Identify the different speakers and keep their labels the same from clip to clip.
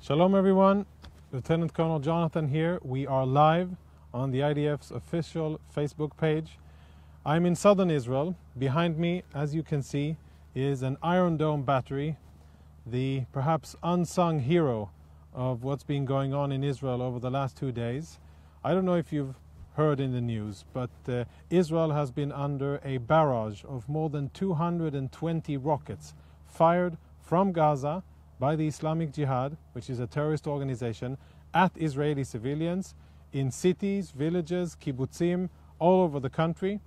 Speaker 1: Shalom everyone, Lieutenant Colonel Jonathan here. We are live on the IDF's official Facebook page. I'm in southern Israel. Behind me, as you can see, is an Iron Dome battery, the perhaps unsung hero of what's been going on in Israel over the last 2 days. I don't know if you've heard in the news, but Israel has been under a barrage of more than 220 rockets fired from Gaza by the Islamic Jihad, which is a terrorist organization, at Israeli civilians in cities, villages, kibbutzim, all over the country,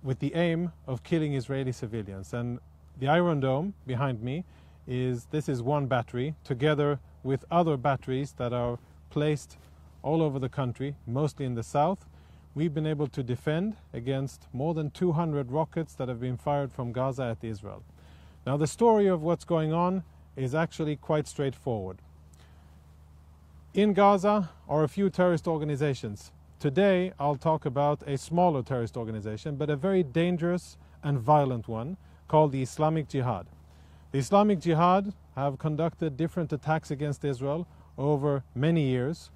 Speaker 1: with the aim of killing Israeli civilians. And the Iron Dome behind me is one battery, together with other batteries that are placed all over the country, mostly in the south. We've been able to defend against more than 200 rockets that have been fired from Gaza at Israel. Now, the story of what's going on is actually quite straightforward. In Gaza are a few terrorist organizations. Today I'll talk about a smaller terrorist organization, but a very dangerous and violent one, called the Islamic Jihad. The Islamic Jihad have conducted different attacks against Israel over many years.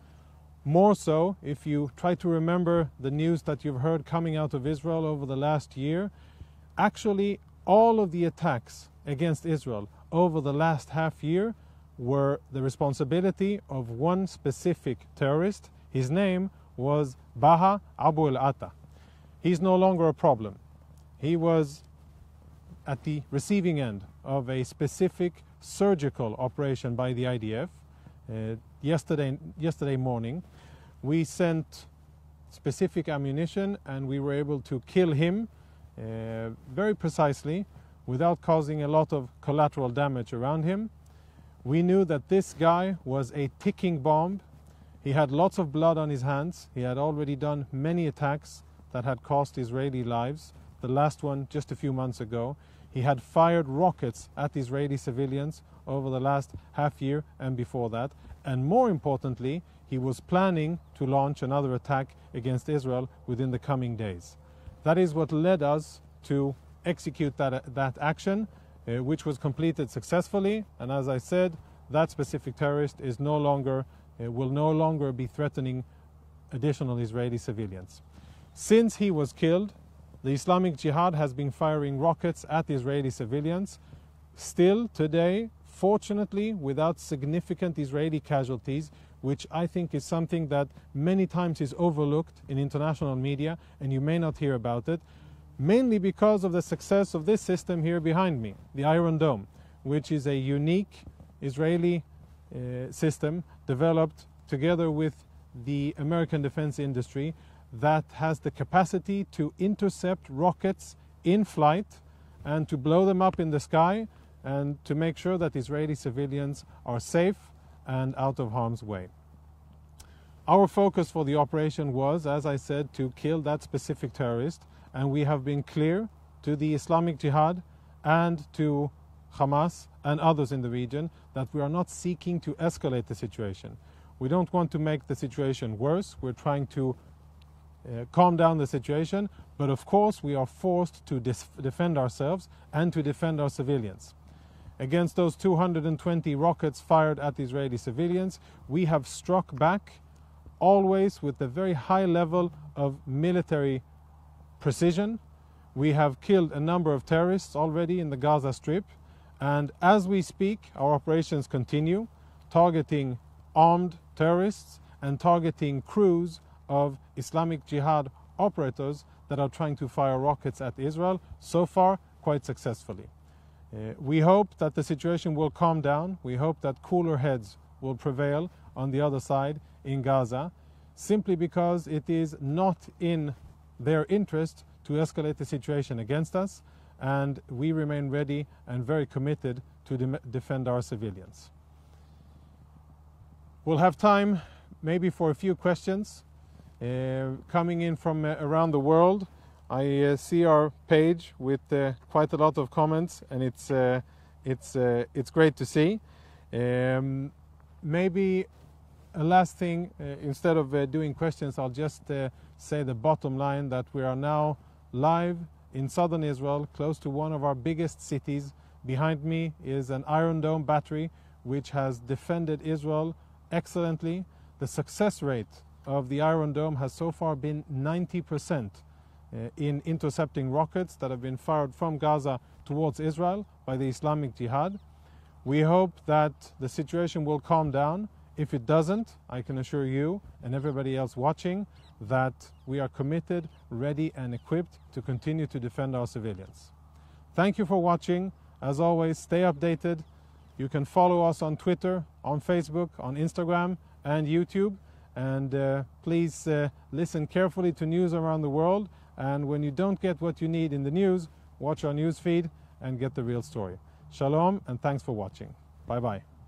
Speaker 1: More so, if you try to remember the news that you've heard coming out of Israel over the last year, actually all of the attacks against Israel over the last half year were the responsibility of one specific terrorist. His name was Baha Abu al-Atta. He's no longer a problem. He was at the receiving end of a specific surgical operation by the IDF. Yesterday morning, we sent specific ammunition and we were able to kill him very precisely, without causing a lot of collateral damage around him. We knew that this guy was a ticking bomb. He had lots of blood on his hands. He had already done many attacks that had cost Israeli lives. The last one just a few months ago. He had fired rockets at Israeli civilians over the last half year and before that. And more importantly, he was planning to launch another attack against Israel within the coming days. That is what led us to execute that action, which was completed successfully. And as I said, that specific terrorist is will no longer be threatening additional Israeli civilians. Since he was killed, the Islamic Jihad has been firing rockets at Israeli civilians, still today, fortunately, without significant Israeli casualties, which I think is something that many times is overlooked in international media, and you may not hear about it, mainly because of the success of this system here behind me, the Iron Dome, which is a unique Israeli system developed together with the American defense industry that has the capacity to intercept rockets in flight and to blow them up in the sky and to make sure that Israeli civilians are safe and out of harm's way. Our focus for the operation was, as I said, to kill that specific terrorist, and we have been clear to the Islamic Jihad and to Hamas and others in the region that we are not seeking to escalate the situation. We don't want to make the situation worse. We're trying to calm down the situation, but of course we are forced to defend ourselves and to defend our civilians. Against those 220 rockets fired at Israeli civilians, we have struck back, always with a very high level of military precision. We have killed a number of terrorists already in the Gaza Strip, and as we speak, our operations continue, targeting armed terrorists and targeting crews of Islamic Jihad operators that are trying to fire rockets at Israel, so far quite successfully. We hope that the situation will calm down. We hope that cooler heads will prevail on the other side in Gaza, simply because it is not in their interest to escalate the situation against us, and we remain ready and very committed to defend our civilians. We'll have time maybe for a few questions coming in from around the world. I see our page with quite a lot of comments, and it's great to see. Maybe a last thing, instead of doing questions, I'll just say the bottom line, that we are now live in southern Israel, close to one of our biggest cities. Behind me is an Iron Dome battery which has defended Israel excellently. The success rate of the Iron Dome has so far been 90% in intercepting rockets that have been fired from Gaza towards Israel by the Islamic Jihad. We hope that the situation will calm down. If it doesn't, I can assure you and everybody else watching that we are committed, ready and equipped to continue to defend our civilians. Thank you for watching. As always, stay updated. You can follow us on Twitter, on Facebook, on Instagram and YouTube. And please listen carefully to news around the world. And when you don't get what you need in the news, watch our news feed and get the real story. Shalom and thanks for watching. Bye-bye.